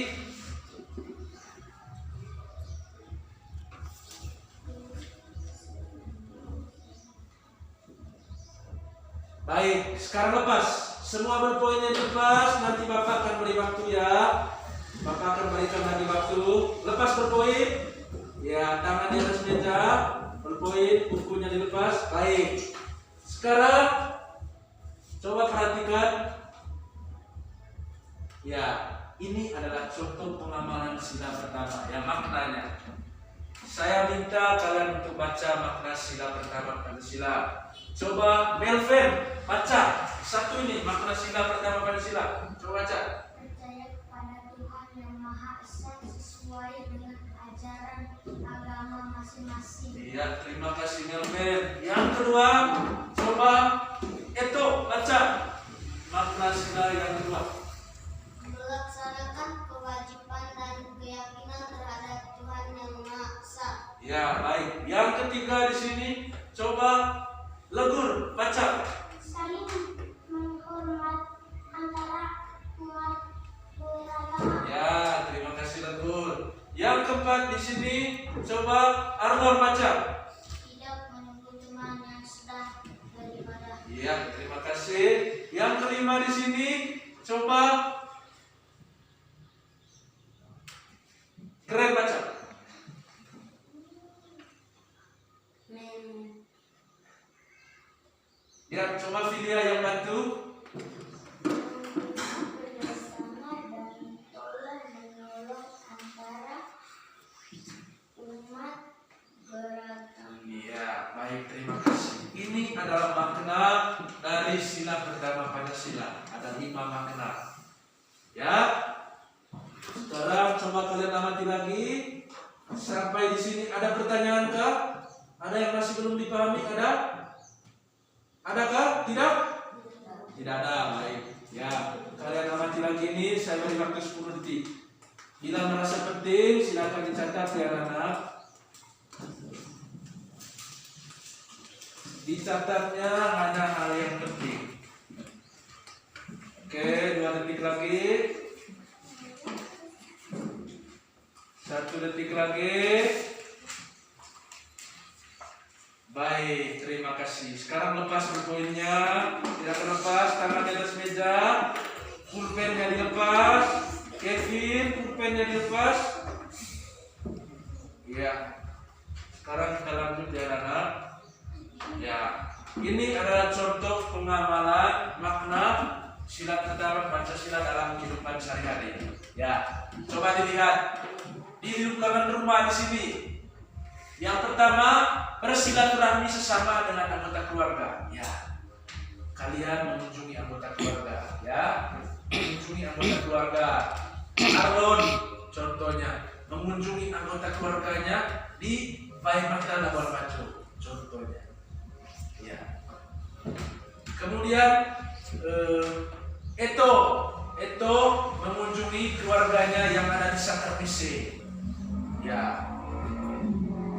Baik, sekarang lepas. Semua PowerPoint-nya dilepas. Nanti Bapak akan beri waktu ya. Bapak akan berikan lagi waktu. Lepas PowerPoint. Ya, tangan di atas meja. PowerPoint, bukunya dilepas. Baik. Sekarang coba perhatikan. Ya, ini adalah contoh pengamalan sila pertama. Ya, maknanya. Saya minta kalian untuk baca makna sila pertama Pancasila. Coba Melvin baca satu ini makna sila pertama Pancasila. Coba baca. Percaya kepada Tuhan yang Maha Esa sesuai dengan ajaran agama masing-masing. Iya, terima kasih Melvin. Yang kedua, coba Eto baca makna sila yang kedua. Melaksanakan kewajiban dan keyakinan terhadap Tuhan yang Maha Esa. Ya, baik. Yang ketiga di sini coba Legur baca. Saling menghormat antara umat beragama. Ya, terima kasih Legur. Yang keempat di sini coba Arnor baca. Tidak menunggu teman yang sudah beribadah. Iya, terima kasih. Yang kelima di sini coba Keren baca. Ya, coba Filia yang bantu. Bersama dan tolong menolong antara umat beragama. Iya, baik, terima kasih. Ini adalah makna dari sila pertama Pancasila. Ada 5 makna. Ya. Sekarang coba kalian amati lagi. Sampai di sini ada pertanyaan kah? Ada yang masih belum dipahami? Ada? Adakah? Tidak? Tidak ada. Baik. Ya, kalian amati lagi ini. Saya beri waktu 10 detik. Bila merasa penting, silakan dicatat ya anak-anak. dicatatnya hanya hal yang penting. Oke, 2 detik lagi. 1 detik lagi. Baik, terima kasih. Sekarang lepas poinnya, tidak terlepas, tangan di atas meja, pulpennya dilepas. Kevin, pulpennya dilepas. Ya. Sekarang kita lanjut ya anak. Ya, ini adalah contoh pengamalan makna sila pertama Pancasila dalam kehidupan sehari-hari. Ya, coba dilihat di lingkungan rumah di sini. Yang pertama, bersilaturahmi sesama dengan anggota keluarga. Ya, kalian mengunjungi anggota keluarga. Ya, mengunjungi anggota keluarga. Arlon, contohnya, mengunjungi anggota keluarganya di Baimata Labuan Bajo, contohnya. Ya. Kemudian Eto mengunjungi keluarganya yang ada di Sakar PC. Ya.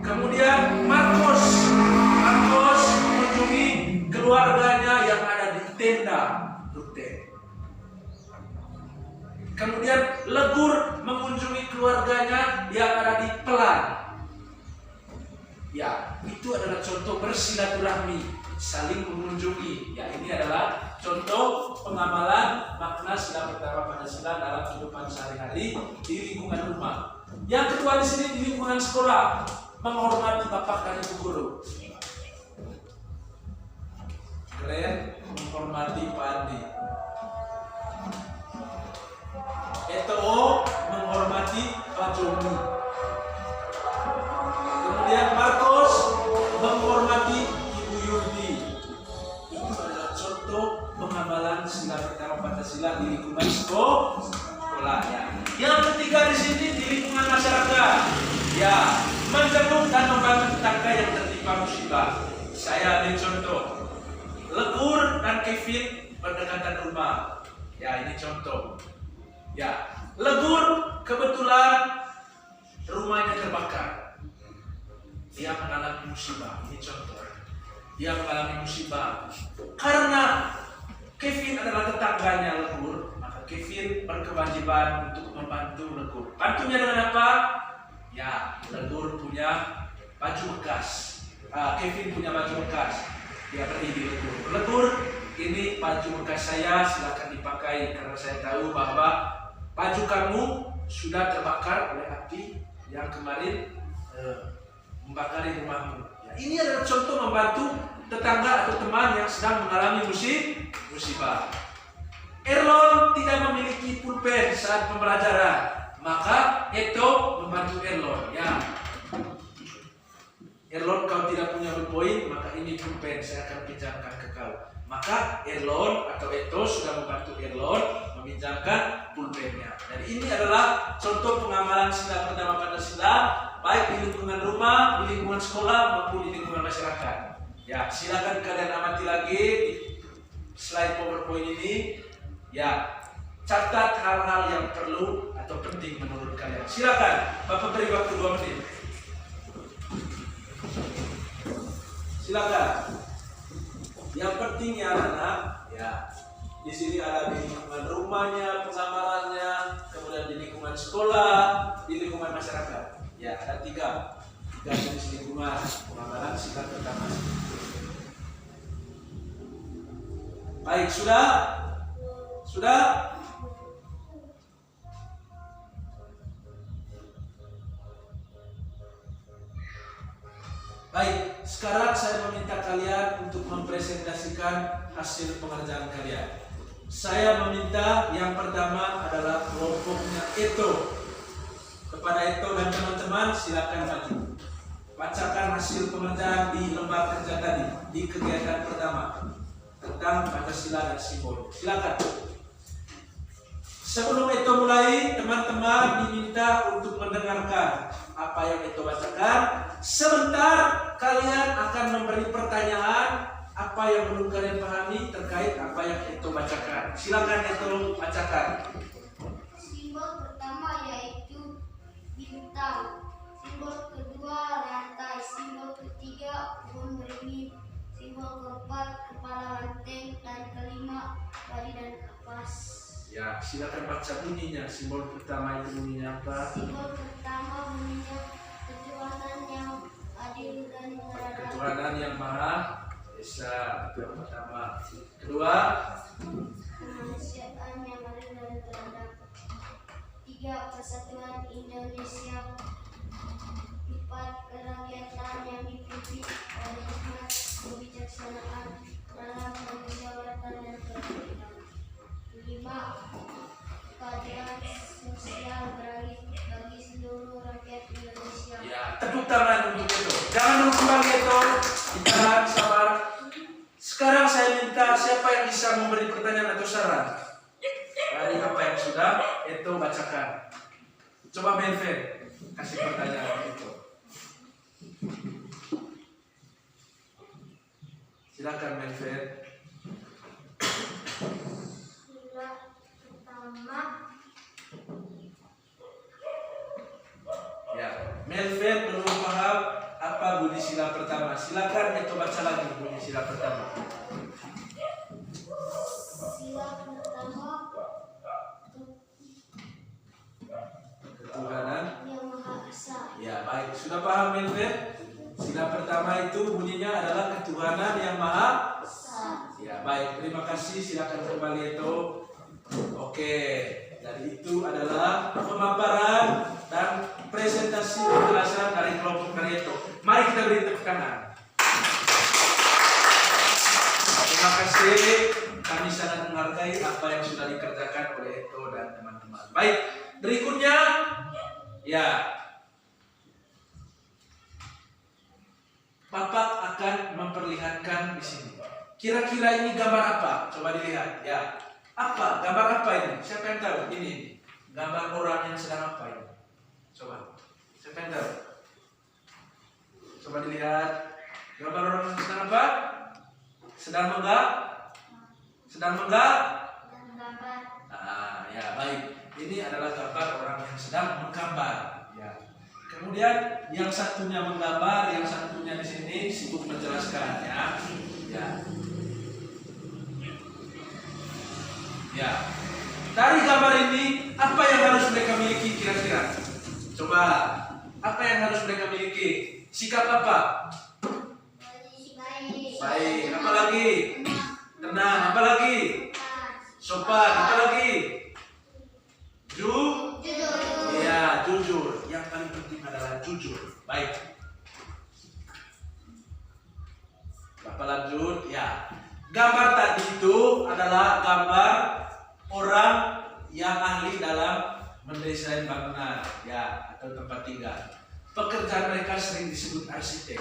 Kemudian Marcos mengunjungi keluarganya yang ada di Tenda Rute. Kemudian Legur mengunjungi keluarganya yang ada di Pelan. Ya, itu adalah contoh bersilaturahmi, saling mengunjungi. Ya, ini adalah contoh pengamalan makna sila pertama Pancasila dalam kehidupan sehari-hari di lingkungan rumah. Yang kedua di sini di lingkungan sekolah, menghormati bapak dan ibu guru. Kalian menghormati Pak Andi. Eto menghormati Pak Joni. Kemudian Marcos menghormati Ibu Yurdi. Itu adalah contoh pengamalan sila pertama Pancasila di lingkungan sekolah. Ya. Yang ketiga di sini di lingkungan masyarakat. Ya, menjenguk dan membantu tetangga yang tertimpa musibah. Saya ambil contoh. Legur dan Kevin berdekatan rumah. Ya, ini contoh. Ya, Legur kebetulan rumahnya terbakar. Dia mengalami musibah. Ini contoh. Dia mengalami musibah karena Kevin adalah tetangganya Legur, maka Kevin berkewajiban untuk membantu Legur. Bantunya dengan apa? Ya, Legur punya baju bekas. Kevin punya baju bekas. Dia pergi di Legur. Legur, ini baju bekas saya, silakan dipakai karena saya tahu bahwa baju kamu sudah terbakar oleh api yang kemarin membakari rumahmu. Ya, ini adalah contoh membantu tetangga atau teman yang sedang mengalami musibah. Erlon tidak memiliki pulpen saat pembelajaran, maka Eto membantu Erlon. Ya, Erlon, kau tidak punya poin, maka ini pulpen saya akan pinjamkan ke kau. Maka Erlon atau Eto sudah membantu Erlon meminjamkan pulpennya. Dan ini adalah contoh pengamalan sila pertama Pancasila, baik di lingkungan rumah, di lingkungan sekolah maupun di lingkungan masyarakat. Ya, silakan kalian amati lagi di slide PowerPoint ini. Ya, catat hal-hal yang perlu atau penting menurut kalian. Silakan, Bapak beri waktu 2 menit. Silakan. Yang penting ya anak-anak, ya. Di sini ada di lingkungan rumahnya, pengamalannya, kemudian di lingkungan sekolah, di lingkungan masyarakat. Ya, ada tiga jenis lingkungan pengamalan sila pertama. Baik, sudah? Baik, sekarang saya meminta kalian untuk mempresentasikan hasil pengerjaan kalian. Saya meminta yang pertama adalah kelompoknya Eto. Kepada Eto dan teman-teman silakan maju. Bacakan hasil pengerjaan di lembar kerja tadi di kegiatan pertama tentang Pancasila dan simbol. Silakan. Sebelum Eto mulai, teman-teman diminta untuk mendengarkan apa yang Eto bacakan. Sebentar kalian akan memberi pertanyaan apa yang belum kalian pahami terkait apa yang Eto bacakan. Silakan Eto bacakan. Simbol pertama yaitu bintang. Simbol kedua rantai. Simbol ketiga pohon beringin. Simbol silakan baca bunyinya. Simbol pertama itu bunyinya apa? Simbol pertama bunyinya ketuhanan yang adil dan beradab. Ketuhanan yang Maha Esa, itu yang pertama. Kedua, Kemanusiaan yang adil dan beradab. 3. Persatuan Indonesia. 4. Kerakyatan yang dipimpin oleh hikmat kebijaksanaan dalam permusyawaratan dan kerukunan. 5. Keadilan sosial bagi seluruh rakyat Indonesia. ya tepuk tangan untuk itu. Jangan dulu kembali itu. Ditahan, sabar. Sekarang saya minta siapa yang bisa memberi pertanyaan atau saran dari apa yang sudah itu bacakan. Coba Melvin kasih pertanyaan itu. Silakan Melvin. Sila pertama. Ya, Melvin belum paham apa bunyi sila pertama. Silakan itu baca lagi bunyi sila pertama. Sila pertama. Ketuhanan. Yang Maha Esa. Ya, baik. Sudah paham Melvin? Sila pertama itu bunyinya adalah ketuhanan yang Maha. Esa. Ya, baik. Terima kasih. Silakan kembali itu. Oke. Jadi itu adalah pemaparan dan presentasi penjelasan dari kelompok Karyeto. Mari kita beri tepuk tangan. Terima kasih. Kami sangat menghargai apa yang sudah dikerjakan oleh Eto dan teman-teman. Baik. Berikutnya, ya. Bapak akan memperlihatkan di sini. Kira-kira ini gambar apa? Coba dilihat, ya. Apa? Gambar apa ini? Siapa yang tahu? Ini gambar orang yang sedang apa ini? Coba. Siapa yang tahu? Coba dilihat. Gambar orang yang sedang apa? Sedang menggap? Gambar. Ah, ya baik. Ini adalah gambar orang yang sedang menggambar. Ya. Kemudian yang satunya menggambar, yang satunya di sini sibuk menjelaskan, ya. Ya. Ya. Dari gambar ini apa yang harus mereka miliki kira-kira? Coba. Apa yang harus mereka miliki? Sikap apa? Baik. Apa lagi? Tenang. Apa lagi? Sopan. Apa lagi? Jujur. Ya, jujur. Yang paling penting adalah jujur. Baik. Bapak lanjut. Ya. Gambar tadi itu adalah gambar orang yang ahli dalam mendesain bangunan, ya, atau tempat tinggal. Pekerjaan mereka sering disebut arsitek.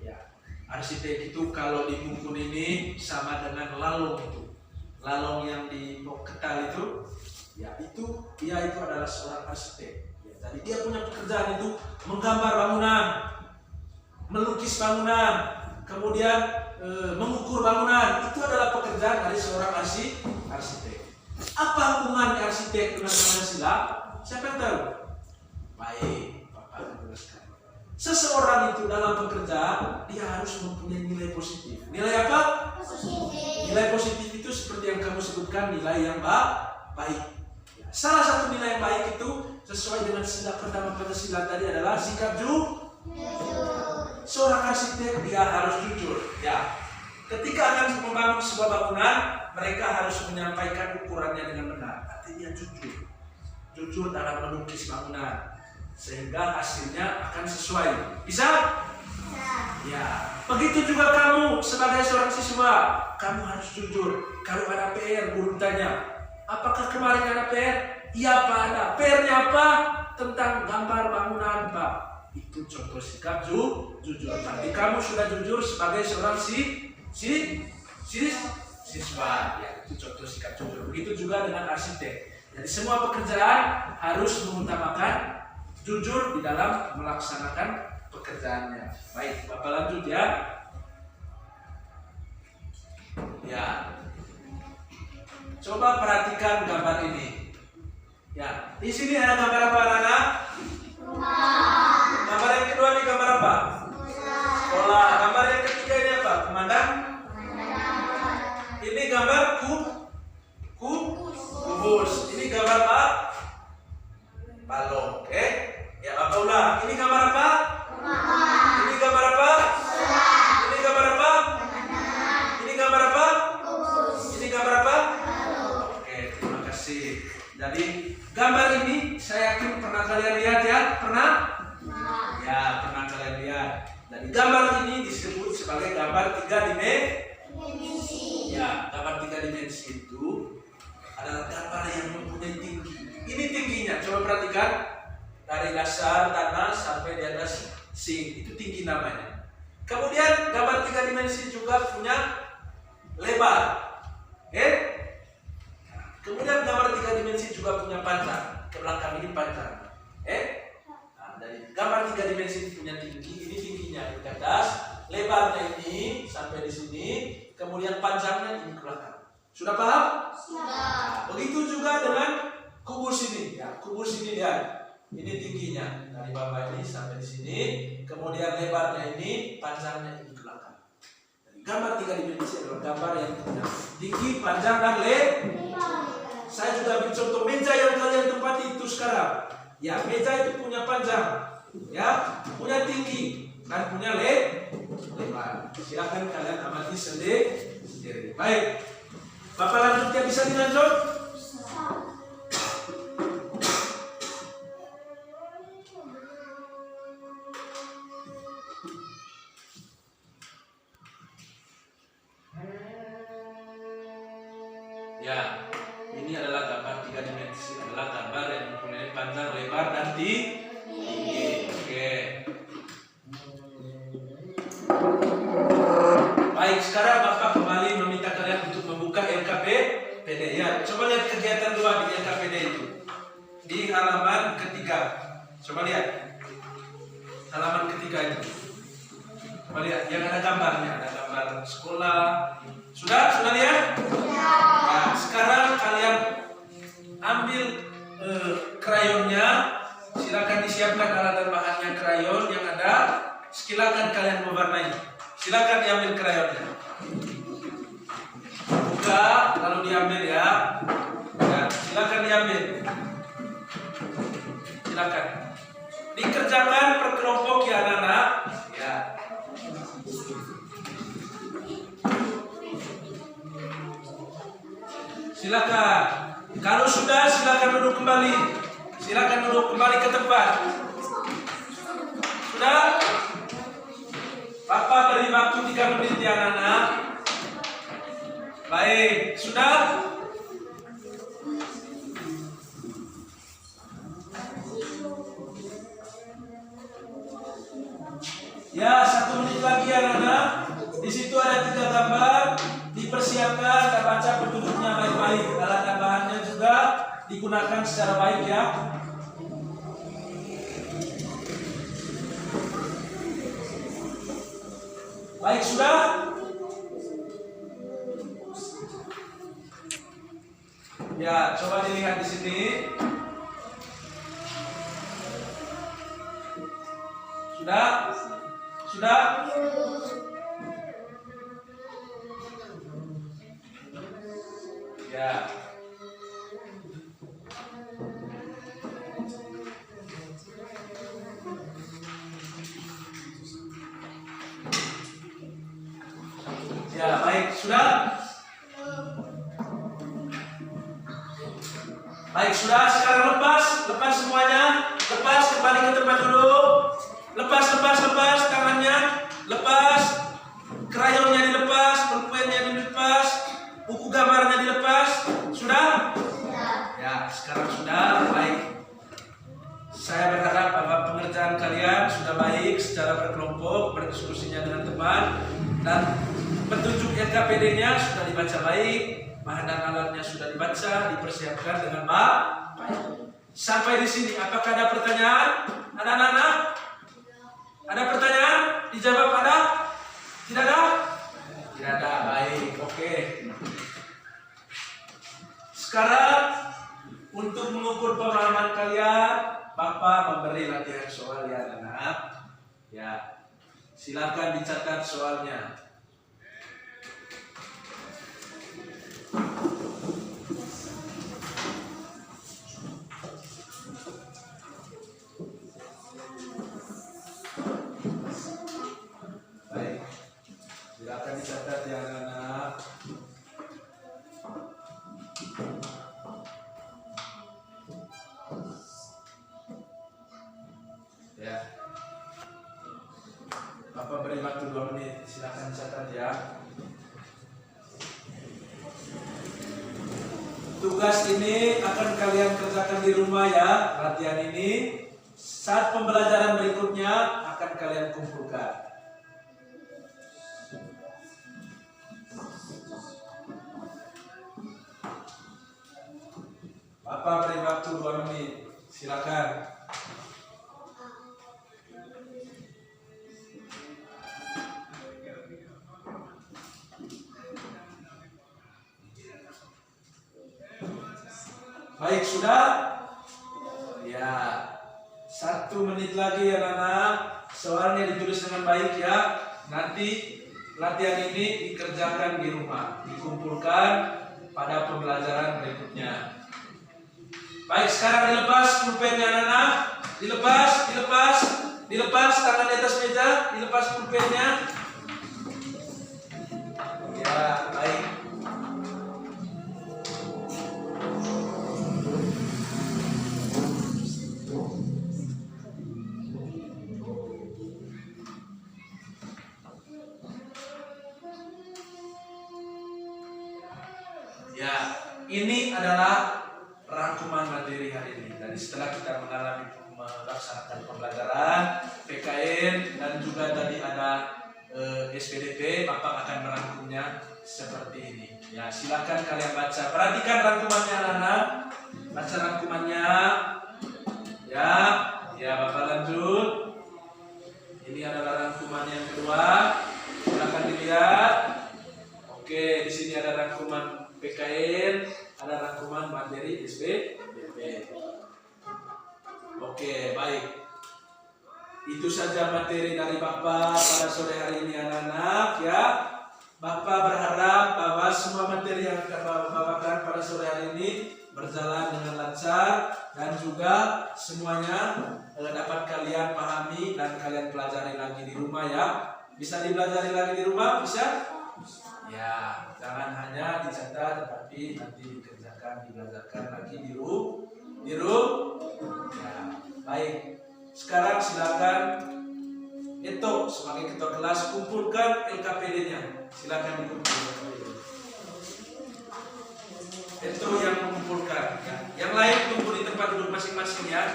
Ya. Arsitek itu kalau di Mungkun ini sama dengan lalong itu. Lalong yang di Ketal itu, ya itu dia itu adalah seorang arsitek. Ya, jadi dia punya pekerjaan itu menggambar bangunan, melukis bangunan, kemudian mengukur bangunan. Itu adalah pekerjaan dari seorang arsitek. Apa hubungannya arsitek dengan Pancasila? Siapa yang tahu? Baik, Bapak akan jelaskan. Seseorang itu dalam bekerja dia harus mempunyai nilai positif. Nilai apa? Positif. Nilai positif itu seperti yang kamu sebutkan, nilai yang baik. Ya, salah satu nilai yang baik itu sesuai dengan sila pertama Pancasila tadi adalah sikap jujur. Seorang arsitek dia harus jujur. Ya, ketika akan membangun sebuah bangunan, mereka harus menyampaikan ukurannya dengan benar. Artinya jujur dalam melukis bangunan, sehingga hasilnya akan sesuai. Bisa? Ya, begitu juga kamu sebagai seorang siswa, kamu harus jujur. Kalau ada PR, guru tanya, apakah kemarin ada PR? Iya Pak, ada. PR-nya apa? Tentang gambar bangunan Pak. Itu contoh sikap jujur. Berarti kamu sudah jujur sebagai seorang siswa. Ya, itu contoh sikap jujur. Begitu juga dengan arsitek. Jadi semua pekerjaan harus mengutamakan jujur di dalam melaksanakan pekerjaannya. Baik, Bapak lanjut ya. Ya. Coba perhatikan gambar ini. Ya, di sini ada gambar apa, anak-anak? Gambar yang kedua ini gambar apa? Sekolah. Gambar yang ketiga ini apa? Pemandangan. Ini gambar kubus. Ini Dari gambar ini disebut sebagai gambar 3 dimensi. Ya, gambar 3 dimensi itu adalah gambar yang mempunyai tinggi. Ini tingginya, coba perhatikan dari dasar tanah sampai di atas sink, itu tinggi namanya. Kemudian gambar 3 dimensi juga punya lebar. Kemudian gambar 3 dimensi juga punya panjang. Ke belakang ini panjang. Dari gambar 3 dimensi punya tinggi, ini tingginya di atas, lebarnya ini sampai di sini, kemudian panjangnya ini ke belakang. Sudah paham? Sudah. Begitu juga dengan kubus ini. Ya, kubus ini lihat. Ini tingginya dari bawah ini sampai di sini, kemudian lebarnya ini, panjangnya ini ke belakang. Jadi gambar 3 dimensi adalah gambar yang punya tinggi, panjang dan lebar. Saya juga ambil contoh meja yang kalian tempati itu sekarang. Ya, meja itu punya panjang, ya, punya tinggi dan punya lebar. Silakan kalian amati sendiri. Baik, Bapak lanjut, ya, bisa dilanjut? Ya, ini adalah gambar 3 dimensi, adalah gambar yang mempunyai panjang, lebar, dan tinggi. Oke. Baik, sekarang Bapak kembali meminta kalian untuk membuka LKPD. Ya, coba lihat kegiatan 2 di LKPD itu. Di halaman ketiga. Coba lihat. Halaman ketiga itu. Coba lihat, yang ada gambarnya, ada gambar sekolah. Sudah lihat? Nah, sekarang kalian ambil krayonnya, silakan disiapkan alat dan bahannya krayon yang ada. Silakan kalian mewarnai. Silakan diambil krayonnya. Buka, lalu diambil ya. Silakan diambil. Silakan. Dikerjakan per kelompok ya anak-anak. Ya. Silakan. Kalau sudah, silakan duduk kembali. Silakan duduk kembali ke tempat. Sudah? Bapak beri waktu 3 menit ya anak-anak. Baik, sudah? Ya, 1 menit lagi ya anak-anak. Di situ ada 3 gambar. Dipersiapkan dan baca petunjuknya baik-baik. Alat dan bahannya juga digunakan secara baik ya. Baik, sudah? Ya, coba dilihat di sini. Sudah? Sudah? Ya. Ya, baik, sudah? Baik, sudah. Sekarang lepas semuanya. Lepas, kembali ke tempat duduk. Lepas tangannya. Lepas krayonnya dilepas, pulpennya dilepas, buku gambarnya dilepas. Sudah? Ya, sekarang sudah. Baik. Saya berharap bahwa pengerjaan kalian sudah baik secara berkelompok, berdiskusinya dengan teman, dan petunjuk LKPD-nya sudah dibaca baik, bahan dan alatnya sudah dibaca, dipersiapkan dengan baik. Sampai di sini, apakah ada pertanyaan? Ada anak-anak? Ada pertanyaan? Dijawab ada? Tidak ada? Tidak ada. Baik, oke. Sekarang untuk mengukur pemahaman kalian, Bapak memberi latihan soal ya anak-anak. Ya, silakan dicatat soalnya. Baik, silakan dicatat ya anak-anak. Ya. Bapak beri waktu 2 menit. Silakan catat ya. Tugas ini akan kalian kerjakan di rumah ya. Latihan ini. Saat pembelajaran berikutnya akan kalian kumpulkan. Bapak beri waktu 2 menit. Silakan. Baik, sudah? Ya. 1 menit lagi ya anak-anak. Soalnya ditulis dengan baik ya. Nanti latihan ini dikerjakan di rumah, dikumpulkan pada pembelajaran berikutnya. Baik, sekarang dilepas pulpennya anak-anak. Dilepas tangan di atas meja, dilepas pulpennya. Ya, baik. Ya, ini adalah rangkuman materi hari ini. Dan setelah kita melaksanakan pembelajaran PKN dan juga tadi ada SPDP, Bapak akan merangkumnya seperti ini. Ya, silakan kalian baca. Perhatikan rangkumannya anak-anak. Baca rangkumannya. Ya, Bapak lanjut. Ini adalah rangkuman yang kedua. Silakan dilihat. Oke, di sini ada rangkuman PKN, ada rangkuman materi SPDP. Oke, baik. Itu saja materi dari Bapak pada sore hari ini anak-anak ya. Bapak berharap bahwa semua materi yang akan Bapak bawakan pada sore hari ini berjalan dengan lancar dan juga semuanya dapat kalian pahami dan kalian pelajari lagi di rumah ya. Bisa dipelajari lagi di rumah, bisa? Ya, jangan hanya dicatat tetapi nanti dikerjakan, dibelajarkan lagi di rumah. Ya, baik. Sekarang silakan Eto sebagai ketua kelas kumpulkan LKPD-nya. Silakan dikumpulkan. Eto yang mengumpulkan. Ya. Yang lain tunggu di tempat duduk masing-masing ya.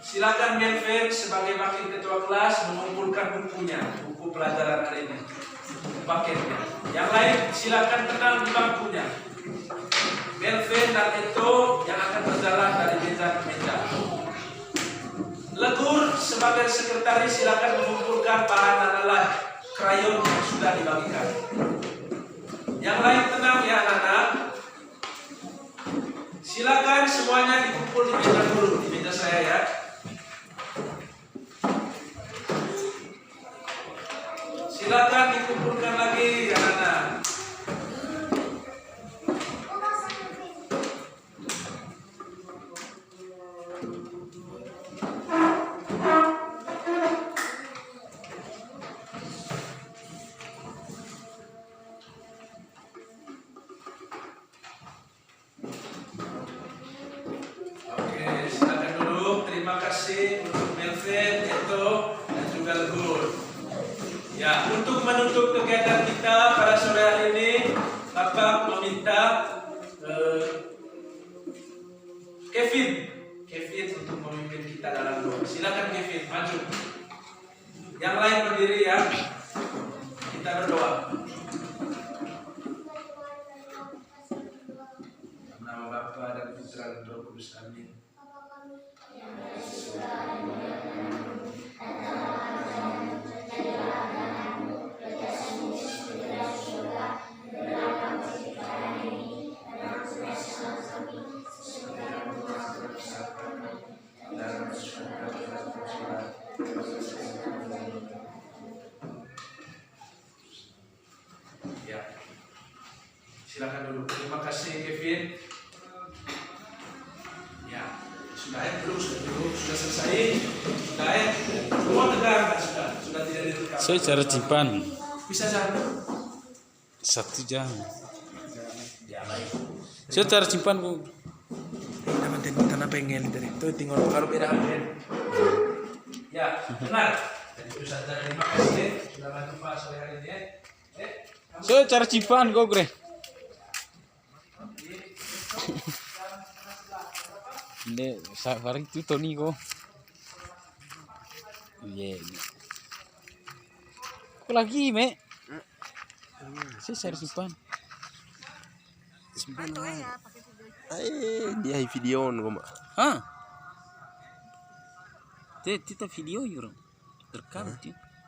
Silakan Melvin sebagai wakil ketua kelas mengumpulkan bukunya, buku pelajaran hari ini. Paketnya. Yang lain silakan tenang di bangkunya. Melvin dan Eto yang akan berjalan dari meja ke meja. Legur sebagai sekretaris silakan mengumpulkan bahan adalah krayon yang sudah dibagikan. Yang lain tenang ya anak-anak. Silakan semuanya dikumpul di meja dulu, di meja saya ya. Silakan dikumpulkan lagi anak-anak. Oke, silakan duduk. Terima kasih untuk Melvin, Eto, dan juga Legur. Ya, untuk menutup kegiatan kita pada sore hari ini, Bapak meminta Kevin untuk memimpin kita dalam doa. Silakan Kevin, maju. Yang lain berdiri ya. Kita berdoa. Dalam nama Bapa dan Putra dan Roh Kudus. Amin. Ya, silakan dulu. Terima kasih Kevin. Ya, sudah ya, belum sudah selesai. Sudah ya, semua tegang sudah tidak direkam. Saya cara simpan Bisa cara 1 jam. ya baik. Saya cara simpan Bu. Naman tanah pengen dari itu tinggal kalau beda hamil. Ya, benar. Itu saja, terima kasih sudah bantu Pak sore hari ini. So cara simpan kau bre. Ini safari itu Tony kau. Iya. Kau lagi me? Saya cari simpan. Simpan aja. Dia video kok mak. Hah? Kita video yurang. Terkam tu.